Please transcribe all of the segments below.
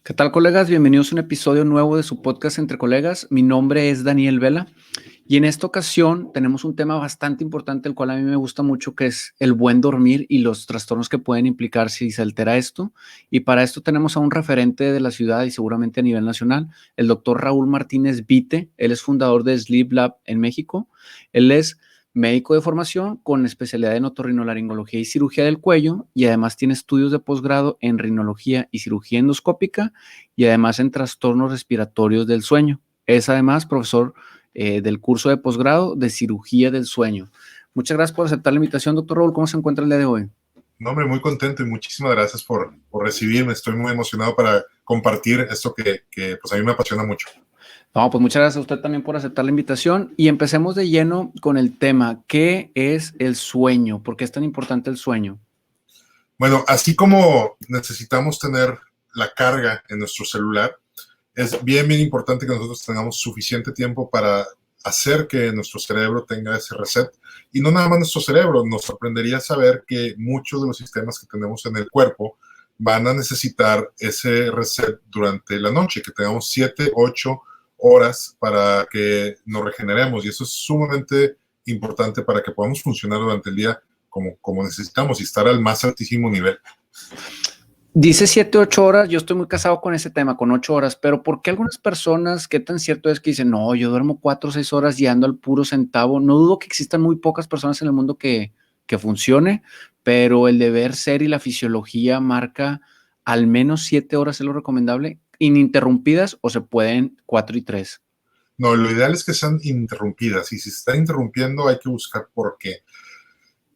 ¿Qué tal, colegas? Bienvenidos a un episodio nuevo de su podcast Entre Colegas. Mi nombre es Daniel Vela y en esta ocasión tenemos un tema bastante importante, el cual a mí me gusta mucho, que es el buen dormir y los trastornos que pueden implicar si se altera esto. Y para esto tenemos a un referente de la ciudad y seguramente a nivel nacional, el doctor Raúl Martínez Vite. Él es fundador de Sleep Lab en México. Él es médico de formación con especialidad en otorrinolaringología y cirugía del cuello, y además tiene estudios de posgrado en rinología y cirugía endoscópica y además en trastornos respiratorios del sueño. Es además profesor del curso de posgrado de cirugía del sueño. Muchas gracias por aceptar la invitación, doctor Raúl. ¿Cómo se encuentra el día de hoy? No, hombre, muy contento y muchísimas gracias por recibirme. Estoy muy emocionado para compartir esto que pues a mí me apasiona mucho. No, pues muchas gracias a usted también por aceptar la invitación y empecemos de lleno con el tema. ¿Qué es el sueño? ¿Por qué es tan importante el sueño? Bueno, así como necesitamos tener la carga en nuestro celular, es bien importante que nosotros tengamos suficiente tiempo para hacer que nuestro cerebro tenga ese reset. Y no nada más nuestro cerebro, nos sorprendería saber que muchos de los sistemas que tenemos en el cuerpo van a necesitar ese reset durante la noche, que tengamos 7, 8 horas para que nos regeneremos. Y eso es sumamente importante para que podamos funcionar durante el día como necesitamos y estar al más altísimo nivel. Dice 7, 8 horas, yo estoy muy casado con ese tema, con 8 horas, pero ¿por qué algunas personas, qué tan cierto es que dicen, no, yo duermo 4 o 6 horas y ando al puro centavo? No dudo que existan muy pocas personas en el mundo que funcione, pero el deber ser y la fisiología marca al menos 7 horas es lo recomendable, ininterrumpidas, o se pueden 4 y 3. No, lo ideal es que sean interrumpidas, y si se están interrumpiendo hay que buscar por qué.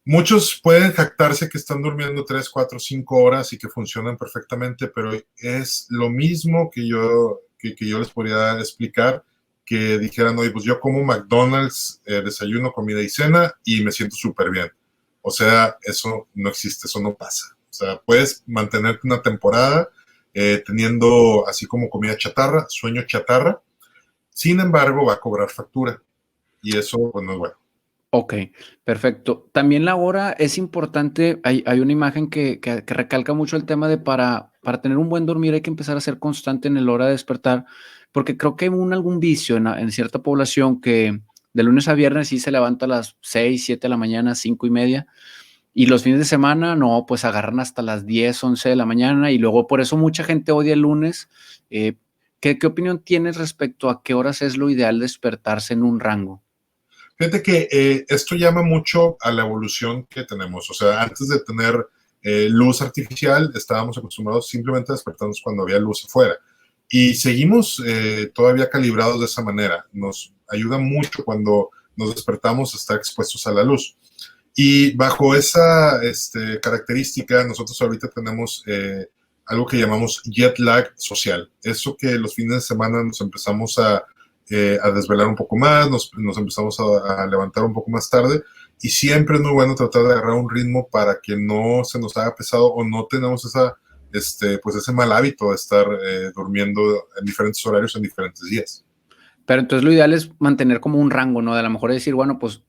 Muchos pueden jactarse que están durmiendo 3, 4, 5 horas y que funcionan perfectamente, pero es lo mismo que yo les podría explicar, que dijeran, oye, pues yo como McDonald's, desayuno, comida y cena y me siento súper bien. O sea, eso no existe, eso no pasa. O sea, puedes mantenerte una temporada teniendo así como comida chatarra, sueño chatarra, sin embargo va a cobrar factura y eso pues no es bueno. Ok, perfecto. También la hora es importante. Hay una imagen que recalca mucho el tema de para tener un buen dormir hay que empezar a ser constante en el hora de despertar, porque creo que hay algún vicio en cierta población que de lunes a viernes sí se levanta a las 6, 7 de la mañana, 5:30, y los fines de semana no, pues agarran hasta las 10, 11 de la mañana, y luego por eso mucha gente odia el lunes. Eh, ¿qué opinión tienes respecto a qué horas es lo ideal despertarse en un rango? Fíjate que esto llama mucho a la evolución que tenemos. O sea, antes de tener luz artificial, estábamos acostumbrados simplemente a despertarnos cuando había luz afuera. Y seguimos todavía calibrados de esa manera. Nos ayuda mucho cuando nos despertamos a estar expuestos a la luz. Y bajo esa característica, nosotros ahorita tenemos algo que llamamos jet lag social. Eso que los fines de semana nos empezamos a desvelar un poco más, nos empezamos a levantar un poco más tarde, y siempre es muy bueno tratar de agarrar un ritmo para que no se nos haga pesado o no tenemos pues ese mal hábito de estar durmiendo en diferentes horarios en diferentes días. Pero entonces lo ideal es mantener como un rango, ¿no? De a lo mejor decir, bueno, pues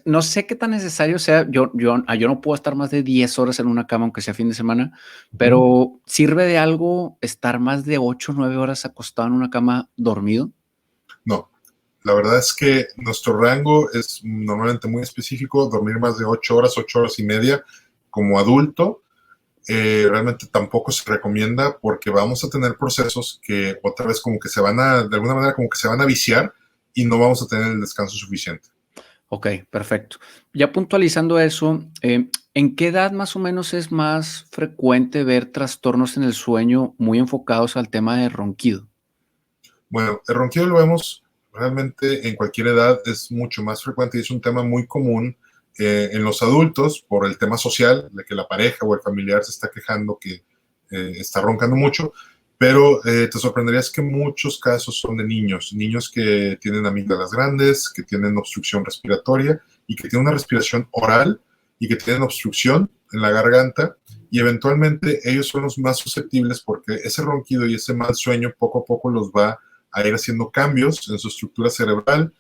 no sé qué tan necesario sea. Yo no puedo estar más de 10 horas en una cama, aunque sea fin de semana, pero ¿sirve de algo estar más de 8 o 9 horas acostado en una cama dormido? No, la verdad es que nuestro rango es normalmente muy específico, dormir más de 8 horas, 8 horas y media como adulto. Realmente tampoco se recomienda porque vamos a tener procesos que otra vez como que se van de alguna manera como que se van a viciar y no vamos a tener el descanso suficiente. Ok, perfecto. Ya puntualizando eso, ¿en qué edad más o menos es más frecuente ver trastornos en el sueño muy enfocados al tema de ronquido? Bueno, el ronquido lo vemos realmente en cualquier edad, es mucho más frecuente y es un tema muy común en los adultos por el tema social, de que la pareja o el familiar se está quejando que está roncando mucho, pero te sorprenderías que muchos casos son de niños, niños que tienen amígdalas grandes, que tienen obstrucción respiratoria y que tienen una respiración oral y que tienen obstrucción en la garganta, y eventualmente ellos son los más susceptibles porque ese ronquido y ese mal sueño poco a poco los va a ir haciendo cambios en su estructura cerebral,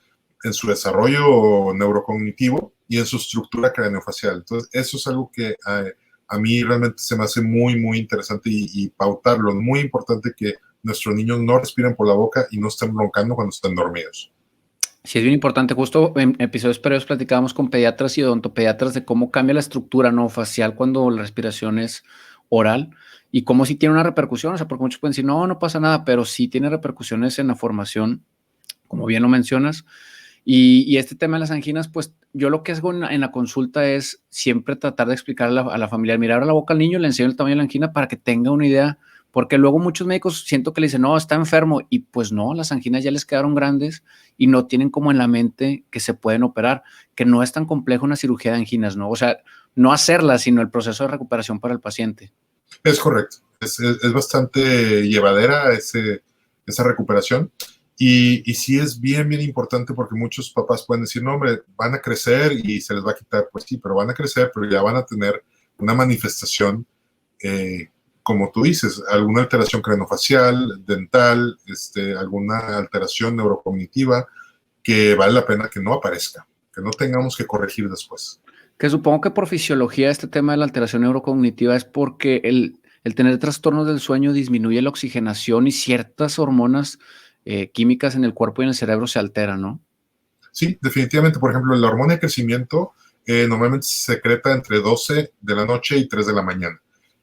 en su desarrollo neurocognitivo y en su estructura craneofacial. Entonces, eso es algo que a mí realmente se me hace muy, muy interesante y pautarlo. Es muy importante que nuestros niños no respiren por la boca y no estén roncando cuando están dormidos. Sí, es bien importante. Justo en episodios previos platicábamos con pediatras y odontopediatras de cómo cambia la estructura, ¿no?, facial cuando la respiración es oral y cómo sí tiene una repercusión. O sea, porque muchos pueden decir, no, no pasa nada, pero sí tiene repercusiones en la formación, como bien lo mencionas. Y este tema de las anginas, pues yo lo que hago en la consulta es siempre tratar de explicar a la familia, mira, abre la boca al niño, le enseño el tamaño de la angina para que tenga una idea, porque luego muchos médicos siento que le dicen, no, está enfermo, y pues no, las anginas ya les quedaron grandes y no tienen como en la mente que se pueden operar, que no es tan complejo una cirugía de anginas, ¿no? O sea, no hacerla, sino el proceso de recuperación para el paciente. Es correcto. Es bastante llevadera esa recuperación. Y sí es bien, bien importante porque muchos papás pueden decir, no, hombre, van a crecer y se les va a quitar. Pues sí, pero van a crecer, pero ya van a tener una manifestación, eh, como tú dices, alguna alteración craniofacial, dental, alguna alteración neurocognitiva que vale la pena que no aparezca, que no tengamos que corregir después. Que supongo que por fisiología este tema de la alteración neurocognitiva es porque el tener trastornos del sueño disminuye la oxigenación y ciertas hormonas químicas en el cuerpo y en el cerebro se alteran, ¿no? Sí, definitivamente. Por ejemplo, la hormona de crecimiento normalmente se secreta entre 12 de la noche y 3 de la mañana.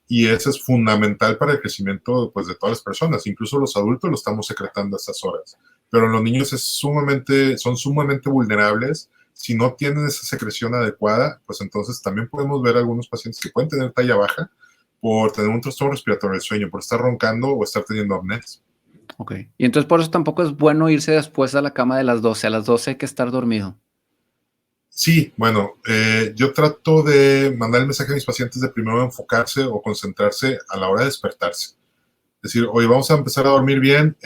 Y eso es fundamental para el crecimiento, pues, de todas las personas. Incluso los adultos lo estamos secretando a esas horas. Pero los niños son sumamente vulnerables. Si no tienen esa secreción adecuada, pues entonces también podemos ver algunos pacientes que pueden tener talla baja por tener un trastorno respiratorio del sueño, por estar roncando o estar teniendo apneas. Ok. Y entonces por eso tampoco es bueno irse después a la cama de las 12. A las 12 hay que estar dormido. Sí, bueno, yo trato de mandar el mensaje a mis pacientes de primero enfocarse o concentrarse a la hora de despertarse. Es decir, oye, vamos a empezar a dormir bien.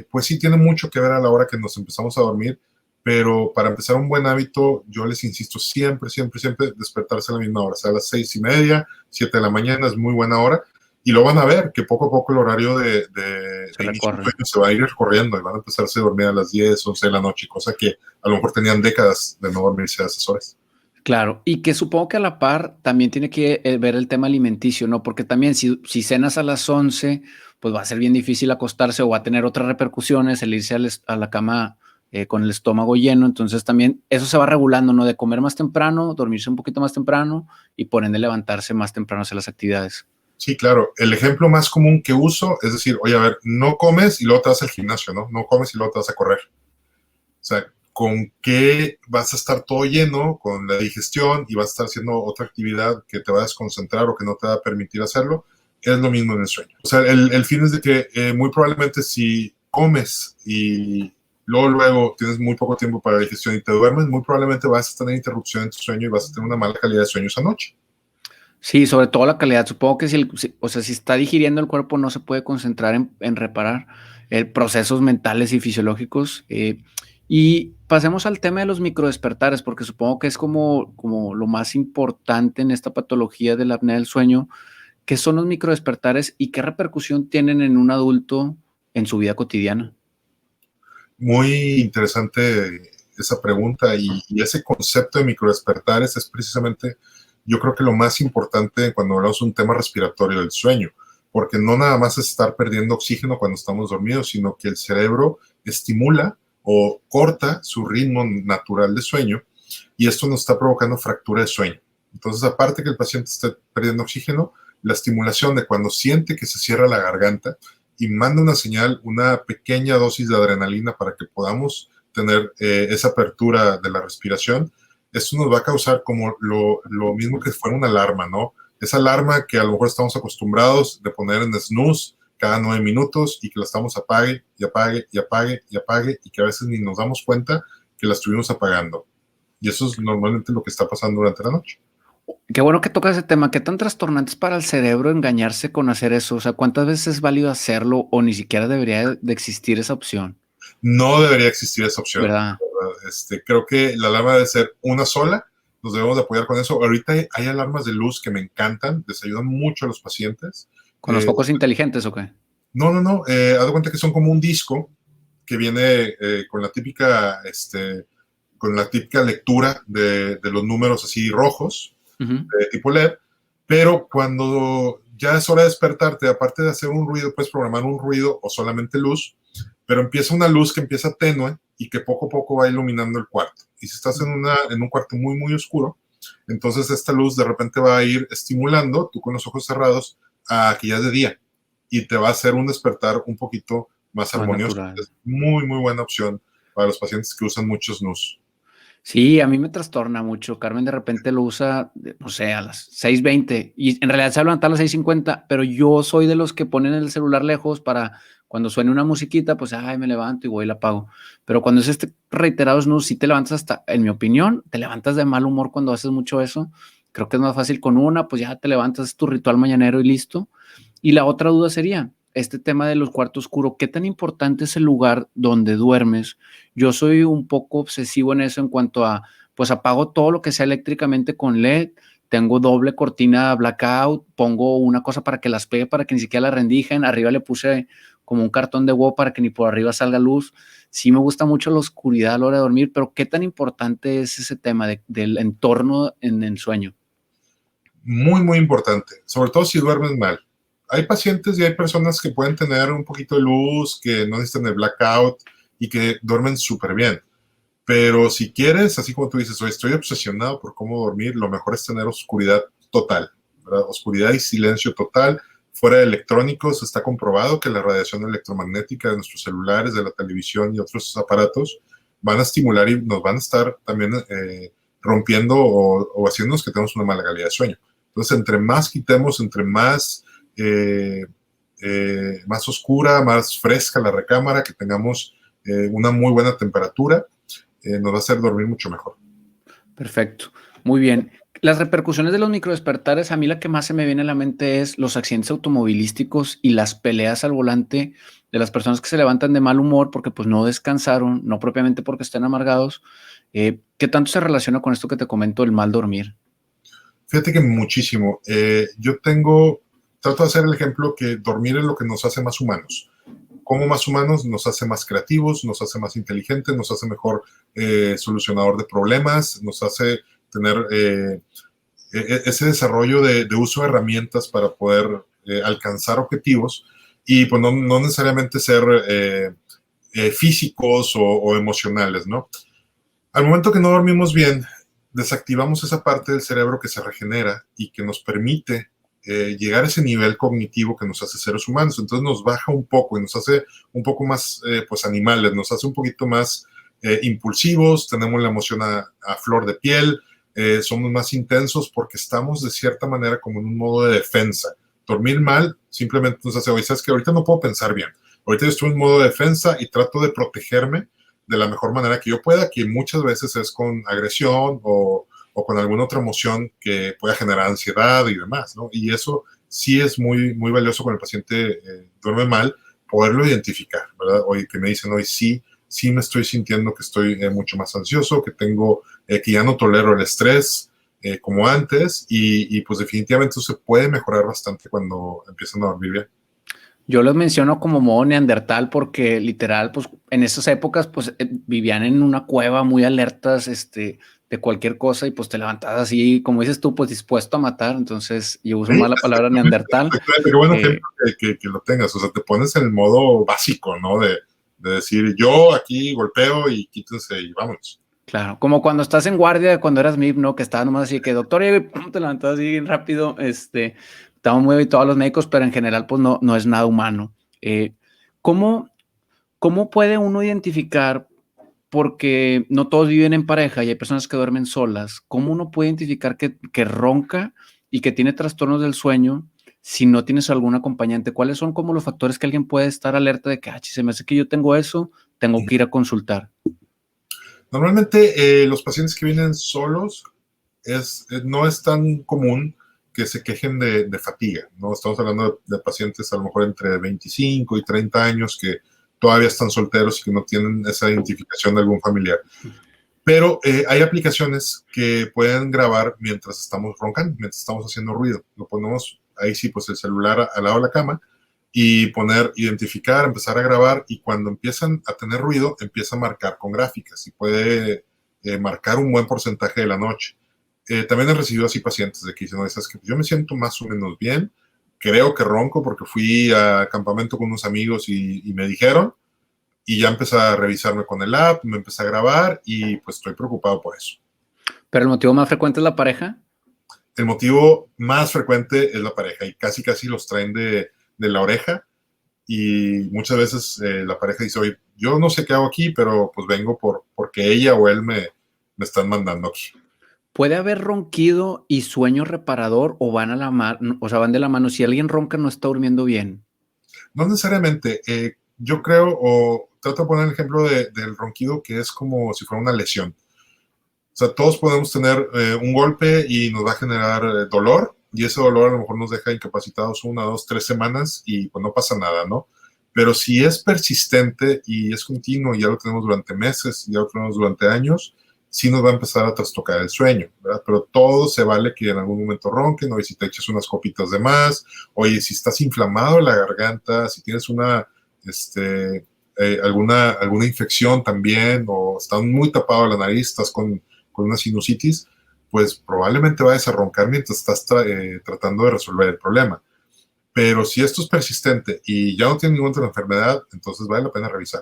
Pues sí, tiene mucho que ver a la hora que nos empezamos a dormir, pero para empezar un buen hábito, yo les insisto siempre, siempre, siempre despertarse a la misma hora. O sea, a las 6:30, 7 de la mañana es muy buena hora. Y lo van a ver, que poco a poco el horario Se de inicio del recorre. sueño se va a ir recorriendo y van a empezarse a dormir a las 10, 11 de la noche, cosa que a lo mejor tenían décadas de no dormirse a esas horas. Claro, y que supongo que a la par también tiene que ver el tema alimenticio, ¿no? Porque también si cenas a las 11, pues va a ser bien difícil acostarse o va a tener otras repercusiones el irse a la cama con el estómago lleno. Entonces también eso se va regulando, ¿no? De comer más temprano, dormirse un poquito más temprano y por ende levantarse más temprano a hacer las actividades. Sí, claro. El ejemplo más común que uso es decir, oye, a ver, no comes y luego te vas al gimnasio, ¿no? No comes y luego te vas a correr. O sea, ¿con qué vas a estar todo lleno con la digestión y vas a estar haciendo otra actividad que te va a desconcentrar o que no te va a permitir hacerlo? Es lo mismo en el sueño. O sea, el fin es de que muy probablemente si comes y luego tienes muy poco tiempo para la digestión y te duermes, muy probablemente vas a tener interrupción en tu sueño y vas a tener una mala calidad de sueño esa noche. Sí, sobre todo la calidad. Supongo que o sea, si está digiriendo el cuerpo no se puede concentrar en reparar procesos mentales y fisiológicos. Y pasemos al tema de los microdespertares, porque supongo que es como lo más importante en esta patología de la apnea del sueño. ¿Qué son los microdespertares y qué repercusión tienen en un adulto en su vida cotidiana? Muy interesante esa pregunta y ese concepto de microdespertares es precisamente, yo creo que lo más importante cuando hablamos de un tema respiratorio del sueño, porque no nada más es estar perdiendo oxígeno cuando estamos dormidos, sino que el cerebro estimula o corta su ritmo natural de sueño y esto nos está provocando fractura de sueño. Entonces, aparte que el paciente esté perdiendo oxígeno, la estimulación de cuando siente que se cierra la garganta y manda una señal, una pequeña dosis de adrenalina para que podamos tener esa apertura de la respiración, esto nos va a causar como lo mismo que fuera una alarma, ¿no? Esa alarma que a lo mejor estamos acostumbrados de poner en snooze cada 9 minutos y que la estamos apague y apague y apague y apague y que a veces ni nos damos cuenta que la estuvimos apagando. Y eso es normalmente lo que está pasando durante la noche. Qué bueno que tocas ese tema. ¿Qué tan trastornante es para el cerebro engañarse con hacer eso? O sea, ¿cuántas veces es válido hacerlo o ni siquiera debería de existir esa opción? No debería existir esa opción. ¿Verdad? Creo que la alarma debe ser una sola. Nos debemos de apoyar con eso. Ahorita hay alarmas de luz que me encantan, les ayudan mucho a los pacientes. ¿Con los focos inteligentes o qué? No. Haz de cuenta que son como un disco que viene con la típica lectura de los números así rojos, Ujú. de tipo LED, Pero cuando ya es hora de despertarte, aparte de hacer un ruido, puedes programar un ruido o solamente luz, pero empieza una luz que empieza tenue y que poco a poco va iluminando el cuarto. Y si estás en un cuarto muy, muy oscuro, entonces esta luz de repente va a ir estimulando, tú con los ojos cerrados, a que ya es de día y te va a hacer un despertar un poquito más Más armonioso. natural. Es muy, muy buena opción para los pacientes que usan muchos snooze. Sí, a mí me trastorna mucho. Carmen de repente lo usa, no sé, a las 6:20 y en realidad se va a levantar a las 6:50, pero yo soy de los que ponen el celular lejos para cuando suene una musiquita, pues, ay, me levanto y voy y la apago. Pero cuando es este reiterado snooze, sí te levantas hasta, en mi opinión, te levantas de mal humor cuando haces mucho eso. Creo que es más fácil con una, pues ya te levantas, es tu ritual mañanero y listo. Y la otra duda sería, este tema de los cuartos oscuros, ¿qué tan importante es el lugar donde duermes? Yo soy un poco obsesivo en eso en cuanto a, pues apago todo lo que sea eléctricamente con LED, tengo doble cortina blackout, pongo una cosa para que las pegue, para que ni siquiera la rendijen, arriba le puse como un cartón de huevo para que ni por arriba salga luz. Sí me gusta mucho la oscuridad a la hora de dormir, pero ¿qué tan importante es ese tema del entorno en el sueño? Muy, muy importante, sobre todo si duermes mal. Hay pacientes y hay personas que pueden tener un poquito de luz, que no necesitan el blackout y que duermen súper bien. Pero si quieres, así como tú dices, hoy estoy obsesionado por cómo dormir, lo mejor es tener oscuridad total, ¿verdad? Oscuridad y silencio total. Fuera de electrónicos, está comprobado que la radiación electromagnética de nuestros celulares, de la televisión y otros aparatos van a estimular y nos van a estar también rompiendo o haciéndonos que tengamos una mala calidad de sueño. Entonces, entre más quitemos, entre más oscura, más fresca la recámara, que tengamos una muy buena temperatura, nos va a hacer dormir mucho mejor. Perfecto, muy bien. Las repercusiones de los microdespertares, a mí la que más se me viene a la mente es los accidentes automovilísticos y las peleas al volante de las personas que se levantan de mal humor porque pues no descansaron, no propiamente porque estén amargados. ¿Qué tanto se relaciona con esto que te comento, el mal dormir? Fíjate que muchísimo. Trato de hacer el ejemplo que dormir es lo que nos hace más humanos. Como más humanos nos hace más creativos, nos hace más inteligentes, nos hace mejor solucionador de problemas, nos hace tener ese desarrollo de uso de herramientas para poder alcanzar objetivos y pues no necesariamente ser físicos o emocionales, ¿no? Al momento que no dormimos bien, desactivamos esa parte del cerebro que se regenera y que nos permite llegar a ese nivel cognitivo que nos hace seres humanos. Entonces nos baja un poco y nos hace un poco más pues animales, nos hace un poquito más impulsivos, tenemos la emoción a flor de piel, somos más intensos porque estamos de cierta manera como en un modo de defensa. Dormir mal simplemente nos hace, oye, sabes que ahorita no puedo pensar bien, ahorita estoy en modo de defensa y trato de protegerme de la mejor manera que yo pueda, que muchas veces es con agresión o con alguna otra emoción que pueda generar ansiedad y demás, ¿no? Y eso sí es muy, muy valioso cuando el paciente duerme mal, poderlo identificar, ¿verdad? Hoy que me dicen, hoy sí me estoy sintiendo que estoy mucho más ansioso, que que ya no tolero el estrés como antes y pues definitivamente eso se puede mejorar bastante cuando empiezan a dormir bien. Yo los menciono como modo neandertal porque literal, pues en esas épocas, pues vivían en una cueva muy alertas, de cualquier cosa y pues te levantabas así, como dices tú, pues dispuesto a matar. Entonces yo uso Sí, más la palabra neandertal. exactamente, qué buen ejemplo que lo tengas, o sea, te pones en el modo básico, ¿no? De decir, yo aquí golpeo y quítense y vámonos. Claro, como cuando estás en guardia, cuando eras MIP, ¿no? Que estaba nomás así que doctor, y pum, te levantas así bien rápido. Estamos muy habituados los médicos, pero en general, pues no es nada humano. ¿Cómo, ¿Cómo puede uno identificar? Porque no todos viven en pareja y hay personas que duermen solas. ¿Cómo uno puede identificar que ronca y que tiene trastornos del sueño si no tienes algún acompañante? ¿Cuáles son como los factores que alguien puede estar alerta de que, se me hace que yo tengo eso, tengo que ir a consultar? Normalmente los pacientes que vienen solos no es tan común que se quejen de fatiga, ¿no? Estamos hablando de pacientes a lo mejor entre 25 y 30 años que todavía están solteros y que no tienen esa identificación de algún familiar. Pero hay aplicaciones que pueden grabar mientras estamos roncando, mientras estamos haciendo ruido. Lo ponemos ahí sí, pues el celular al lado de la cama y identificar, empezar a grabar y cuando empiezan a tener ruido, empieza a marcar con gráficas y puede marcar un buen porcentaje de la noche. También he recibido así pacientes de que dicen, no, sabes que yo me siento más o menos bien, creo que ronco porque fui a campamento con unos amigos y me dijeron, y ya empecé a revisarme con el app, me empecé a grabar y pues estoy preocupado por eso. ¿Pero el motivo más frecuente es la pareja? El motivo más frecuente es la pareja y casi los traen de la oreja y muchas veces la pareja dice, oye, yo no sé qué hago aquí, pero pues vengo porque ella o él me están mandando aquí. ¿Puede haber ronquido y sueño reparador o van a la mano, o sea, van de la mano? Si alguien ronca, no está durmiendo bien. No necesariamente. Yo creo, o trato de poner el ejemplo del ronquido que es como si fuera una lesión. O sea, todos podemos tener un golpe y nos va a generar dolor y ese dolor a lo mejor nos deja incapacitados 1, 2, 3 semanas y pues no pasa nada, ¿no? Pero si es persistente y es continuo y ya lo tenemos durante meses, ya lo tenemos durante años, sí nos va a empezar a trastocar el sueño, ¿verdad? Pero todo se vale que en algún momento ronquen, oye, si te echas unas copitas de más, oye, si estás inflamado en la garganta, si tienes alguna infección también, o está muy tapado la nariz, estás con una sinusitis, pues probablemente vayas a roncar mientras estás tratando de resolver el problema. Pero si esto es persistente y ya no tiene ninguna otra enfermedad, entonces vale la pena revisar.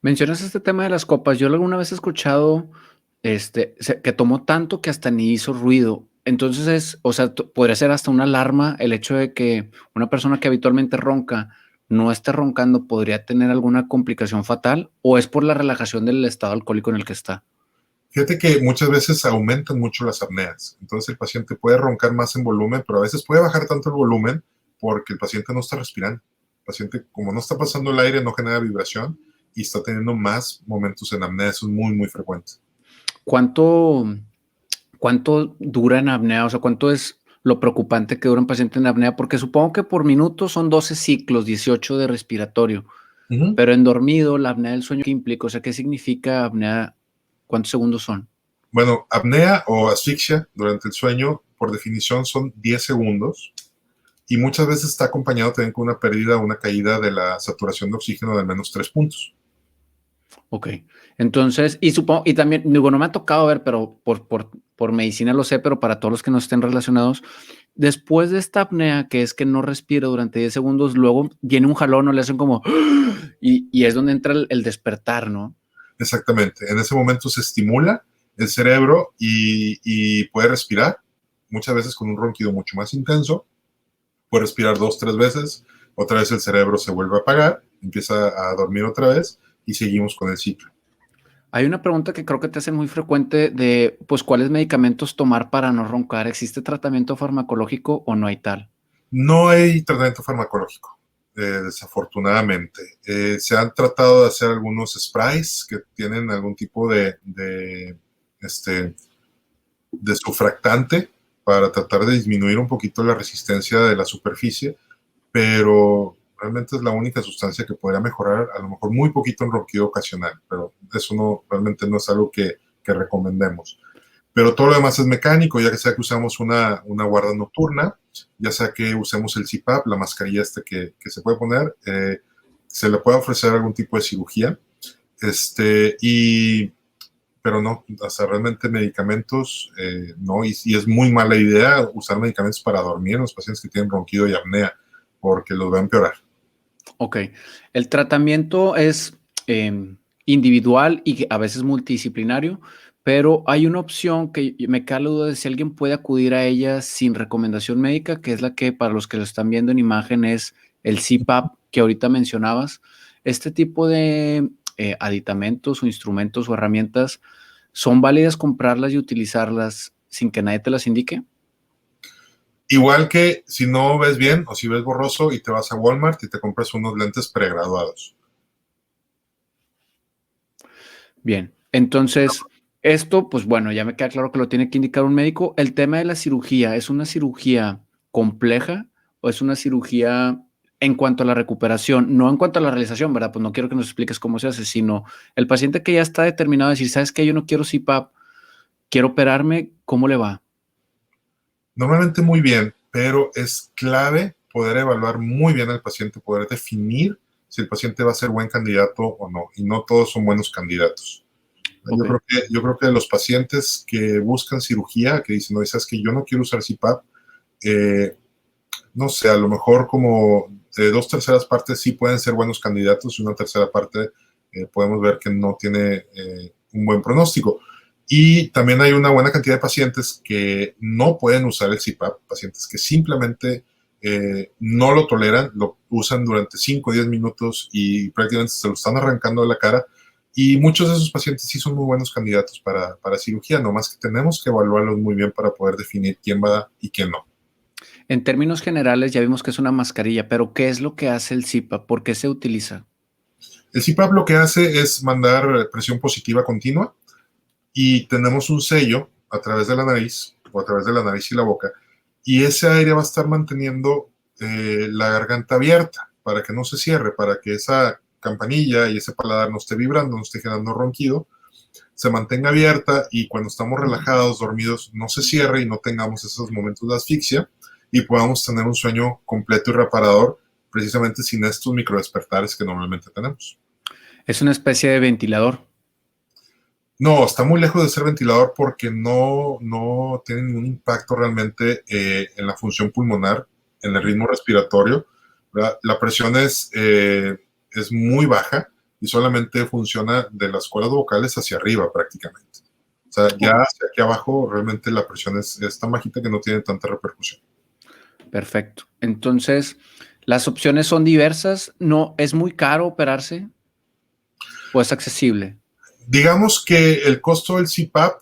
Mencionas este tema de las copas. Yo alguna vez he escuchado que tomó tanto que hasta ni hizo ruido. Entonces o sea, podría ser hasta una alarma el hecho de que una persona que habitualmente ronca no esté roncando, podría tener alguna complicación fatal, o es por la relajación del estado alcohólico en el que está. Fíjate que muchas veces aumentan mucho las apneas. Entonces el paciente puede roncar más en volumen, pero a veces puede bajar tanto el volumen porque el paciente no está respirando. El paciente, como no está pasando el aire, no genera vibración y está teniendo más momentos en apnea. Eso es muy, muy frecuente. ¿Cuánto dura en apnea? O sea, ¿cuánto es lo preocupante que dura un paciente en apnea? Porque supongo que por minuto son 12 ciclos, 18 de respiratorio, pero en dormido, la apnea del sueño, ¿qué implica? O sea, ¿qué significa apnea? ¿Cuántos segundos son? Bueno, apnea o asfixia durante el sueño, por definición, son 10 segundos y muchas veces está acompañado también con una pérdida o una caída de la saturación de oxígeno de al menos 3 puntos. Ok. Entonces, y también, digo, no me ha tocado ver, pero por medicina lo sé, pero para todos los que no estén relacionados, después de esta apnea, que es que no respira durante 10 segundos, luego viene un jalón o le hacen como, y es donde entra el despertar, ¿no? Exactamente. En ese momento se estimula el cerebro y puede respirar, muchas veces con un ronquido mucho más intenso. Puede respirar 2, 3 veces, otra vez el cerebro se vuelve a apagar, empieza a dormir otra vez y seguimos con el ciclo. Hay una pregunta que creo que te hacen muy frecuente de, pues, ¿cuáles medicamentos tomar para no roncar? ¿Existe tratamiento farmacológico o no hay tal? No hay tratamiento farmacológico, desafortunadamente. Se han tratado de hacer algunos sprays que tienen algún tipo de surfactante para tratar de disminuir un poquito la resistencia de la superficie, pero realmente es la única sustancia que podría mejorar a lo mejor muy poquito en ronquido ocasional, pero eso realmente no es algo que recomendemos. Pero todo lo demás es mecánico, ya que sea que usamos una guarda nocturna, ya sea que usemos el CPAP, la mascarilla que se puede poner, se le puede ofrecer algún tipo de cirugía, pero no, o sea, realmente medicamentos, no, y es muy mala idea usar medicamentos para dormir en los pacientes que tienen ronquido y apnea, porque los va a empeorar. Ok. El tratamiento es individual y a veces multidisciplinario, pero hay una opción que me cae la duda de si alguien puede acudir a ella sin recomendación médica, que es la que para los que lo están viendo en imagen es el CPAP que ahorita mencionabas. Este tipo de aditamentos o instrumentos o herramientas, ¿son válidas comprarlas y utilizarlas sin que nadie te las indique? Igual que si no ves bien o si ves borroso y te vas a Walmart y te compras unos lentes pregraduados. Bien, entonces, esto, pues bueno, ya me queda claro que lo tiene que indicar un médico. El tema de la cirugía, ¿es una cirugía compleja o es una cirugía en cuanto a la recuperación? No en cuanto a la realización, ¿verdad? Pues no quiero que nos expliques cómo se hace, sino el paciente que ya está determinado a decir, ¿sabes qué? Yo no quiero CPAP, quiero operarme, ¿cómo le va? Normalmente muy bien, pero es clave poder evaluar muy bien al paciente, poder definir si el paciente va a ser buen candidato o no, y no todos son buenos candidatos. Yo Ok. yo creo que los pacientes que buscan cirugía, que dicen, no, sabes que yo no quiero usar CPAP, eh, no sé, a lo mejor como de 2/3 partes sí pueden ser buenos candidatos y una tercera parte podemos ver que no tiene un buen pronóstico. Y también hay una buena cantidad de pacientes que no pueden usar el CPAP, pacientes que simplemente no lo toleran, lo usan durante 5 o 10 minutos y prácticamente se lo están arrancando de la cara. Y muchos de esos pacientes sí son muy buenos candidatos para cirugía, nomás que tenemos que evaluarlos muy bien para poder definir quién va y quién no. En términos generales, ya vimos que es una mascarilla, pero ¿qué es lo que hace el CPAP? ¿Por qué se utiliza? El CPAP lo que hace es mandar presión positiva continua y tenemos un sello a través de la nariz o a través de la nariz y la boca y ese aire va a estar manteniendo la garganta abierta para que no se cierre, para que esa campanilla y ese paladar no esté vibrando, no esté generando ronquido, se mantenga abierta y cuando estamos relajados, dormidos, no se cierre y no tengamos esos momentos de asfixia y podamos tener un sueño completo y reparador precisamente sin estos microdespertares que normalmente tenemos. Es una especie de ventilador. No, está muy lejos de ser ventilador porque no tiene ningún impacto realmente en la función pulmonar, en el ritmo respiratorio, ¿verdad? La presión es muy baja y solamente funciona de las cuerdas vocales hacia arriba prácticamente. O sea, ya hacia aquí abajo realmente la presión es tan bajita que no tiene tanta repercusión. Perfecto. Entonces, las opciones son diversas. ¿No es muy caro operarse o es accesible? Digamos que el costo del CPAP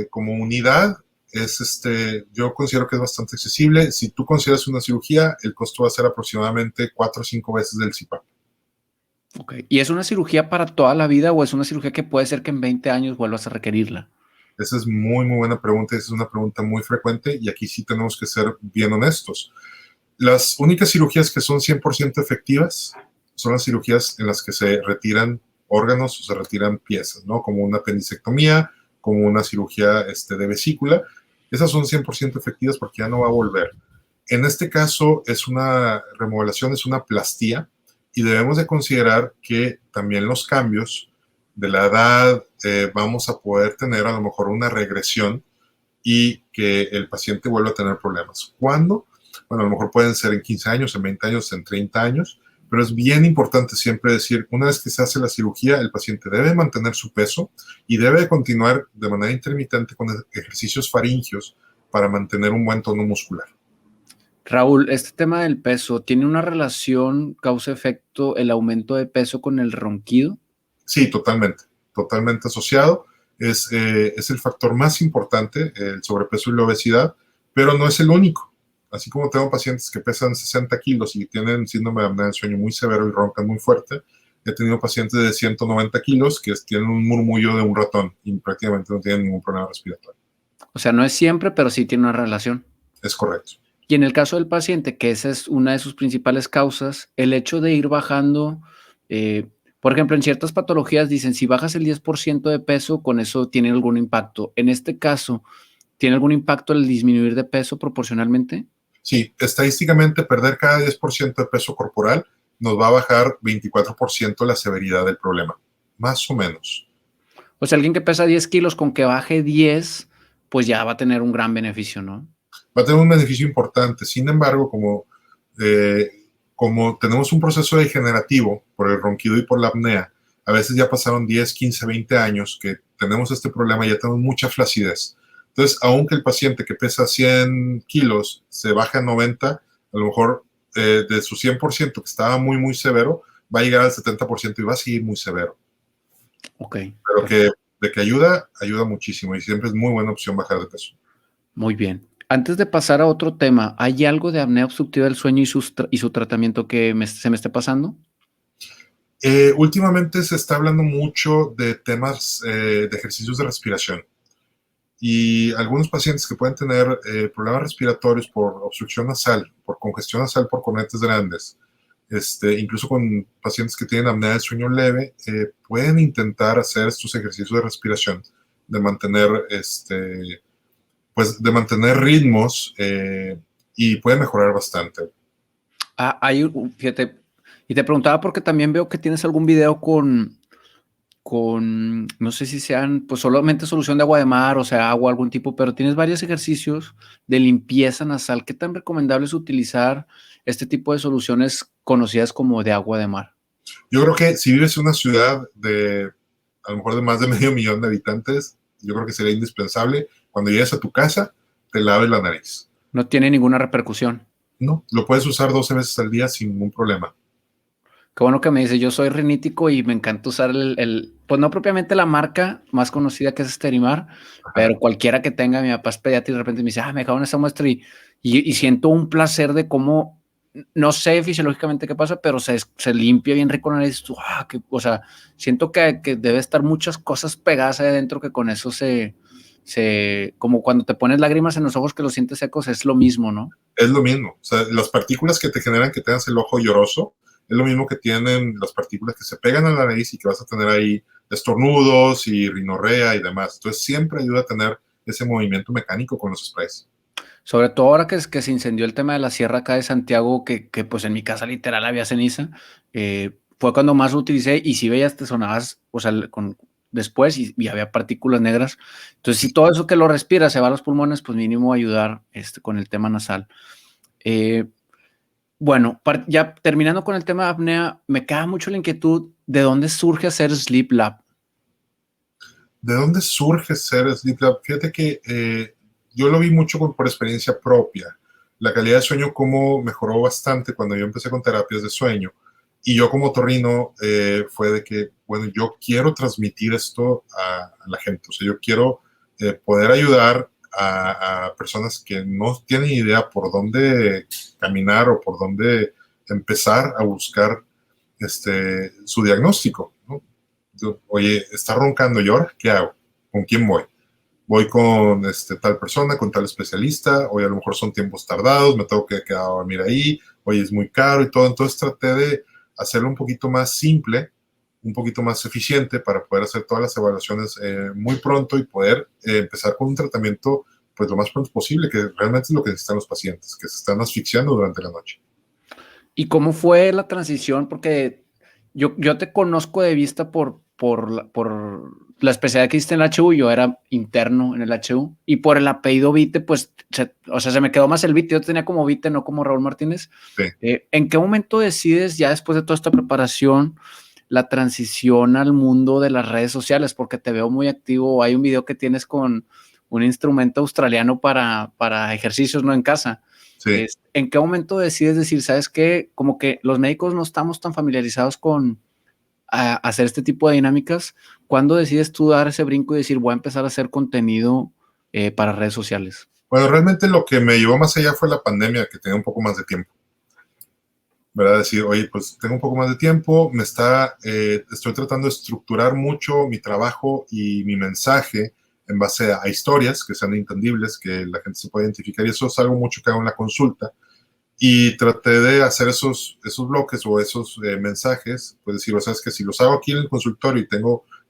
como unidad yo considero que es bastante accesible. Si tú consideras una cirugía, el costo va a ser aproximadamente 4 o 5 veces del CPAP. Ok. ¿Y es una cirugía para toda la vida o es una cirugía que puede ser que en 20 años vuelvas a requerirla? Esa es muy buena pregunta. Esa es una pregunta muy frecuente y aquí sí tenemos que ser bien honestos. Las únicas cirugías que son 100% efectivas son las cirugías en las que se retiran órganos o se retiran piezas, ¿no? Como una apendicectomía, como una cirugía de vesícula. Esas son 100% efectivas porque ya no va a volver. En este caso es una remodelación, es una plastía y debemos de considerar que también los cambios de la edad vamos a poder tener a lo mejor una regresión y que el paciente vuelva a tener problemas. ¿Cuándo? Bueno, a lo mejor pueden ser en 15 años, en 20 años, en 30 años, pero es bien importante siempre decir, una vez que se hace la cirugía, el paciente debe mantener su peso y debe continuar de manera intermitente con ejercicios faringios para mantener un buen tono muscular. Raúl, este tema del peso, ¿tiene una relación causa-efecto el aumento de peso con el ronquido? Sí, totalmente asociado. Es el factor más importante, el sobrepeso y la obesidad, pero no es el único. Así como tengo pacientes que pesan 60 kilos y tienen síndrome de apnea del sueño muy severo y roncan muy fuerte, he tenido pacientes de 190 kilos que tienen un murmullo de un ratón y prácticamente no tienen ningún problema respiratorio. O sea, no es siempre, pero sí tiene una relación. Es correcto. Y en el caso del paciente, que esa es una de sus principales causas, el hecho de ir bajando, por ejemplo, en ciertas patologías dicen, si bajas el 10% de peso, con eso tiene algún impacto. En este caso, ¿tiene algún impacto el disminuir de peso proporcionalmente? Sí, estadísticamente perder cada 10% de peso corporal nos va a bajar 24% la severidad del problema, más o menos. O sea, alguien que pesa 10 kilos con que baje 10, pues ya va a tener un gran beneficio, ¿no? Va a tener un beneficio importante. Sin embargo, como tenemos un proceso degenerativo por el ronquido y por la apnea, a veces ya pasaron 10, 15, 20 años que tenemos este problema, ya tenemos mucha flacidez. Entonces, aunque el paciente que pesa 100 kilos se baja a 90, a lo mejor de su 100% que estaba muy severo, va a llegar al 70% y va a seguir muy severo. Ok, Pero que perfecto. de que ayuda, ayuda muchísimo y siempre es muy buena opción bajar de peso. Muy bien. Antes de pasar a otro tema, ¿hay algo de apnea obstructiva del sueño y su tratamiento que se me esté pasando? Últimamente se está hablando mucho de temas de ejercicios de respiración y algunos pacientes que pueden tener problemas respiratorios por obstrucción nasal, por congestión nasal por cornetes grandes, incluso con pacientes que tienen apnea del sueño leve, pueden intentar hacer estos ejercicios de respiración, de mantener, pues, de mantener ritmos y puede mejorar bastante. Fíjate, y te preguntaba porque también veo que tienes algún video con no sé si sean, pues solamente solución de agua de mar, o sea, agua, algún tipo, pero tienes varios ejercicios de limpieza nasal. ¿Qué tan recomendable es utilizar este tipo de soluciones conocidas como de agua de mar? Yo creo que si vives en una ciudad de a lo mejor de más de medio millón de habitantes, yo creo que sería indispensable cuando llegues a tu casa, te laves la nariz. No tiene ninguna repercusión. No, lo puedes usar 12 veces al día sin ningún problema. Qué bueno que me dice, yo soy rinítico y me encanta usar pues no propiamente la marca más conocida que es Sterimar, Ajá. pero cualquiera que tenga, mi papá es pediatra y de repente me dice, me dejaron esa muestra y siento un placer de cómo, no sé fisiológicamente qué pasa, pero se limpia bien rico la nariz. O sea, siento que debe estar muchas cosas pegadas ahí adentro que con eso como cuando te pones lágrimas en los ojos que los sientes secos, es lo mismo, ¿no? Es lo mismo. O sea, las partículas que te generan que tengas el ojo lloroso, es lo mismo que tienen las partículas que se pegan a la nariz y que vas a tener ahí estornudos y rinorrea y demás. Entonces siempre ayuda a tener ese movimiento mecánico con los sprays. Sobre todo ahora que se incendió el tema de la sierra acá de Santiago, que pues en mi casa literal había ceniza, fue cuando más lo utilicé y si veías te sonabas, o sea, después y había partículas negras. Entonces, si todo eso que lo respiras se va a los pulmones, pues mínimo ayudar con el tema nasal. Eh, bueno, ya terminando con el tema de apnea, me queda mucho la inquietud de dónde surge hacer Sleep Lab. ¿De dónde surge ser Sleep Lab? Fíjate que yo lo vi mucho por experiencia propia. La calidad de sueño como mejoró bastante cuando yo empecé con terapias de sueño. Y yo como torrino fue de que, bueno, yo quiero transmitir esto a la gente. O sea, yo quiero poder ayudar a personas que no tienen idea por dónde caminar o por dónde empezar a buscar su diagnóstico, ¿no? Oye, está roncando, ¿y ahora qué hago? ¿Con quién voy? Voy con tal persona, con tal especialista, oye, a lo mejor son tiempos tardados, me tengo que quedar a dormir ahí, oye, es muy caro y todo. Entonces traté de hacerlo un poquito más simple, un poquito más eficiente para poder hacer todas las evaluaciones muy pronto y poder empezar con un tratamiento pues lo más pronto posible, que realmente es lo que necesitan los pacientes, que se están asfixiando durante la noche. ¿Y cómo fue la transición? Porque yo te conozco de vista por la especialidad que hiciste en el HU, yo era interno en el HU, y por el apellido Vite, pues, o sea, se me quedó más el Vite, yo tenía como Vite, no como Raúl Martínez. Sí. ¿En qué momento decides, ya después de toda esta preparación, la transición al mundo de las redes sociales? Porque te veo muy activo, hay un video que tienes con un instrumento australiano para ejercicios, ¿no? En casa. Sí. ¿En qué momento decides decir, sabes qué? Como que los médicos no estamos tan familiarizados con hacer este tipo de dinámicas. ¿Cuándo decides tú dar ese brinco y decir, voy a empezar a hacer contenido para redes sociales? Bueno, realmente lo que me llevó más allá fue la pandemia, que tenía un poco más de tiempo. ¿Verdad? Decir, oye, pues tengo un poco más de tiempo, estoy tratando de estructurar mucho mi trabajo y mi mensaje en base a historias que sean entendibles, que la gente se pueda identificar, y eso es algo mucho que hago en la consulta. Y traté de hacer esos bloques o esos mensajes, pues decir, o sea, es que si los hago aquí en el consultorio y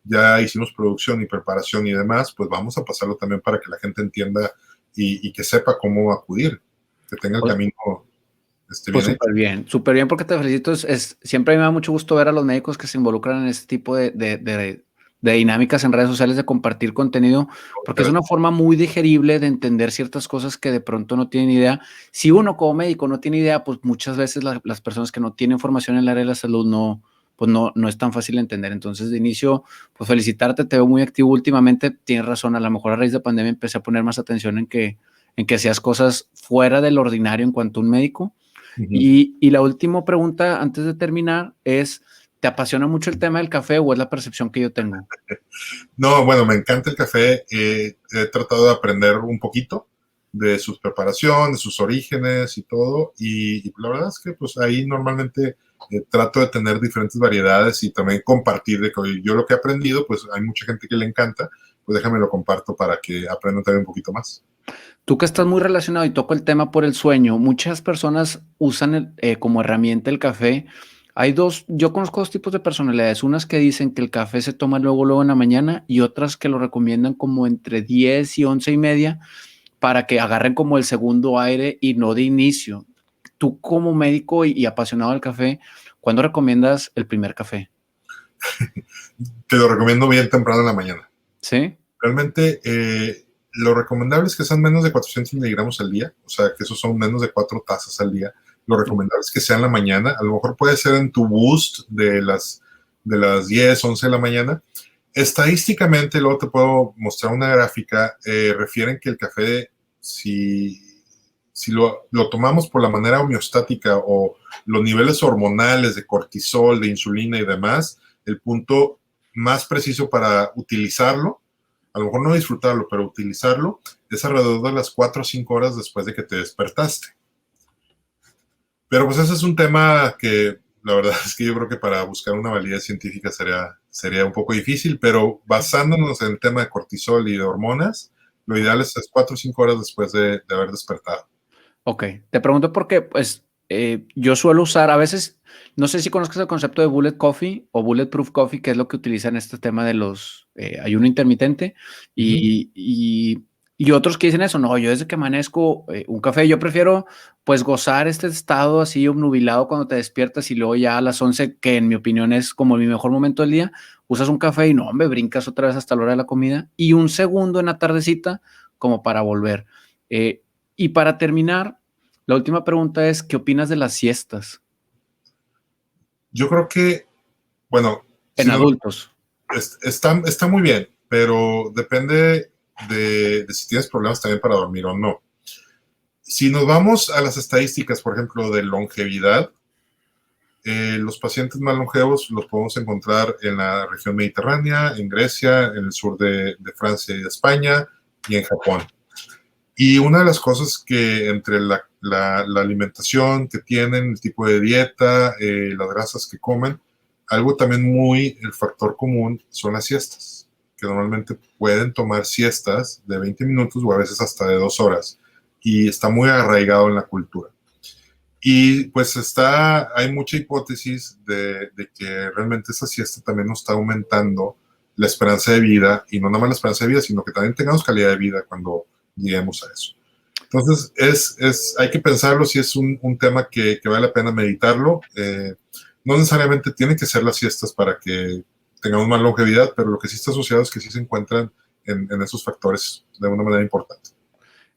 ya hicimos producción y preparación y demás, pues vamos a pasarlo también para que la gente entienda y que sepa cómo acudir, que tenga el Pues, camino pues bien hecho. súper bien porque te felicito. Siempre me da mucho gusto ver a los médicos que se involucran en este tipo de dinámicas en redes sociales, de compartir contenido, porque es una forma muy digerible de entender ciertas cosas que de pronto no tienen idea. Si uno como médico no tiene idea, pues muchas veces las personas que no tienen formación en el área de la salud no es tan fácil de entender. Entonces, de inicio, pues felicitarte, te veo muy activo últimamente. Tienes razón, a lo mejor a raíz de pandemia empecé a poner más atención en que hacías cosas fuera del ordinario en cuanto a un médico. Ujú. Y la última pregunta antes de terminar es, ¿te apasiona mucho el tema del café o es la percepción que yo tengo? No, bueno, me encanta el café. He tratado de aprender un poquito de su preparación, de sus orígenes y todo. Y la verdad es que pues ahí normalmente trato de tener diferentes variedades y también compartir de que oye, yo lo que he aprendido, pues hay mucha gente que le encanta, pues déjame lo comparto para que aprendan también un poquito más. Tú que estás muy relacionado y toco el tema por el sueño, muchas personas usan como herramienta el café. Yo conozco dos tipos de personalidades, unas que dicen que el café se toma luego en la mañana y otras que lo recomiendan como entre 10 y 11:30 para que agarren como el segundo aire y no de inicio. Tú como médico y apasionado del café, ¿cuándo recomiendas el primer café? te lo recomiendo bien temprano en la mañana. ¿Sí? Realmente, lo recomendable es que sean menos de 400 miligramos al día, o sea, que esos son menos de 4 tazas al día. Lo recomendable es que sea en la mañana, a lo mejor puede ser en tu boost de las 10, 11 de la mañana. Estadísticamente, luego te puedo mostrar una gráfica, refieren que el café, si lo tomamos por la manera homeostática o los niveles hormonales de cortisol, de insulina y demás, el punto más preciso para utilizarlo, a lo mejor no disfrutarlo, pero utilizarlo, es alrededor de las 4 o 5 horas después de que te despertaste. Pero pues ese es un tema que la verdad es que yo creo que para buscar una validez científica sería un poco difícil, pero basándonos en el tema de cortisol y de hormonas, lo ideal es 4 o 5 horas después de haber despertado. Ok, te pregunto porque pues yo suelo usar a veces, no sé si conozcas el concepto de bullet coffee o bulletproof coffee, que es lo que utilizan este tema de los ayuno intermitente Ujú. y otros que dicen eso, no, yo desde que amanezco un café, yo prefiero pues gozar este estado así obnubilado cuando te despiertas y luego ya a las 11, que en mi opinión es como mi mejor momento del día, usas un café y no, hombre, brincas otra vez hasta la hora de la comida y un segundo en la tardecita como para volver. Eh, y para terminar, la última pregunta es, ¿qué opinas de las siestas Yo creo que, bueno, en si nos adultos? está muy bien, pero depende de si tienes problemas también para dormir o no. Si nos vamos a las estadísticas, por ejemplo, de longevidad, los pacientes más longevos los podemos encontrar en la región mediterránea, en Grecia, en el sur de Francia y de España y en Japón. Y una de las cosas que entre la alimentación que tienen, el tipo de dieta, las grasas que comen, algo también el factor común son las siestas, que normalmente pueden tomar siestas de 20 minutos o a veces hasta de 2 horas. Y está muy arraigado en la cultura. Y pues hay mucha hipótesis de que realmente esa siesta también nos está aumentando la esperanza de vida, y no nada más la esperanza de vida, sino que también tengamos calidad de vida cuando lleguemos a eso. Entonces, hay que pensarlo si es un tema que vale la pena meditarlo. No necesariamente tienen que ser las siestas para que tengamos más longevidad, pero lo que sí está asociado es que sí se encuentran en esos factores de una manera importante.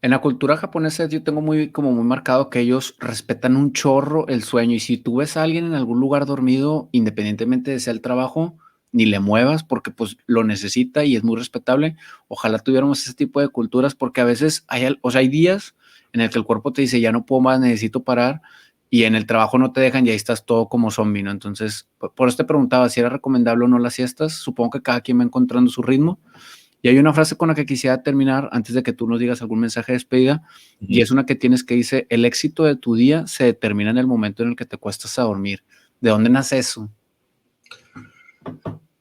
En la cultura japonesa yo tengo como muy marcado que ellos respetan un chorro el sueño y si tú ves a alguien en algún lugar dormido, independientemente de sea el trabajo, ni le muevas porque pues lo necesita y es muy respetable. Ojalá tuviéramos ese tipo de culturas porque a veces o sea, hay días en el que el cuerpo te dice ya no puedo más, necesito parar y en el trabajo no te dejan y ahí estás todo como zombie, ¿no? Entonces, por eso te preguntaba si era recomendable o no las siestas. Supongo que cada quien va encontrando su ritmo. Y hay una frase con la que quisiera terminar antes de que tú nos digas algún mensaje de despedida, y es una que tienes que dice, el éxito de tu día se determina en el momento en el que te cuestas a dormir. ¿De dónde nace eso?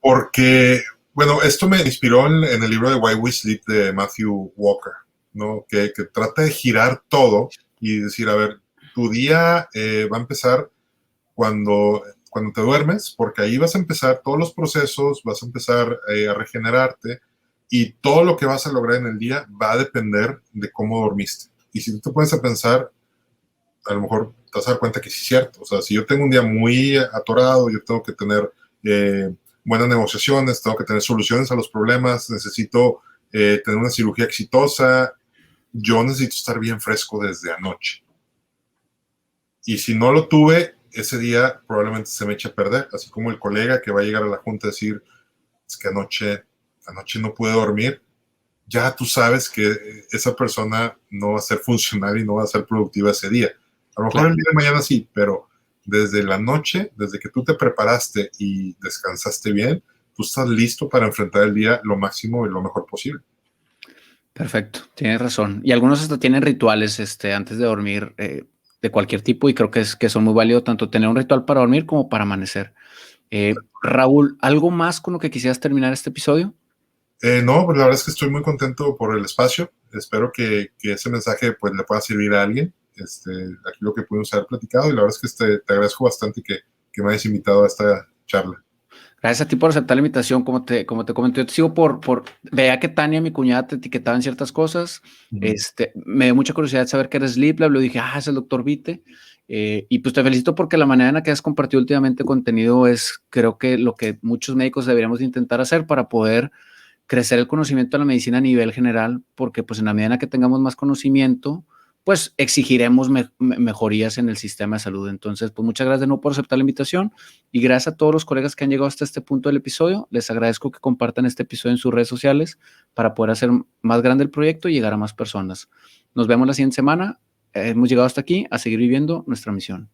Porque, bueno, esto me inspiró en el libro de Why We Sleep de Matthew Walker, ¿no? Que trata de girar todo y decir, a ver, tu día va a empezar cuando te duermes, porque ahí vas a empezar todos los procesos, vas a empezar a regenerarte, y todo lo que vas a lograr en el día va a depender de cómo dormiste. Y si tú te pones a pensar, a lo mejor te vas a dar cuenta que sí es cierto. O sea, si yo tengo un día muy atorado, yo tengo que tener buenas negociaciones, tengo que tener soluciones a los problemas, necesito tener una cirugía exitosa, yo necesito estar bien fresco desde anoche. Y si no lo tuve, ese día probablemente se me eche a perder, así como el colega que va a llegar a la junta a decir, es que anoche no pude dormir. Ya tú sabes que esa persona no va a ser funcional y no va a ser productiva ese día. A lo mejor Claro. el día de mañana sí, pero desde la noche, desde que tú te preparaste y descansaste bien, tú estás listo para enfrentar el día lo máximo y lo mejor posible. Perfecto, tienes razón. Y algunos hasta tienen rituales antes de dormir de cualquier tipo y creo que son muy válidos tanto tener un ritual para dormir como para amanecer. Raúl, ¿algo más con lo que quisieras terminar este episodio? No, pues la verdad es que estoy muy contento por el espacio. Espero que ese mensaje pues le pueda servir a alguien. Aquí lo que pudimos haber platicado, y la verdad es que te agradezco bastante que me hayas invitado a esta charla. Gracias a ti por aceptar la invitación, como te comenté, yo te sigo veía que Tania, mi cuñada, te etiquetaba en ciertas cosas, Uh -huh. me dio mucha curiosidad de saber que eres Sleep Lab, le dije, es el doctor Vite, Y pues te felicito porque la manera en la que has compartido últimamente contenido es, creo que lo que muchos médicos deberíamos intentar hacer para poder crecer el conocimiento de la medicina a nivel general, porque pues en la medida en que tengamos más conocimiento, pues exigiremos mejorías en el sistema de salud. Entonces, pues muchas gracias de nuevo por aceptar la invitación y gracias a todos los colegas que han llegado hasta este punto del episodio. Les agradezco que compartan este episodio en sus redes sociales para poder hacer más grande el proyecto y llegar a más personas. Nos vemos la siguiente semana. Hemos llegado hasta aquí a seguir viviendo nuestra misión.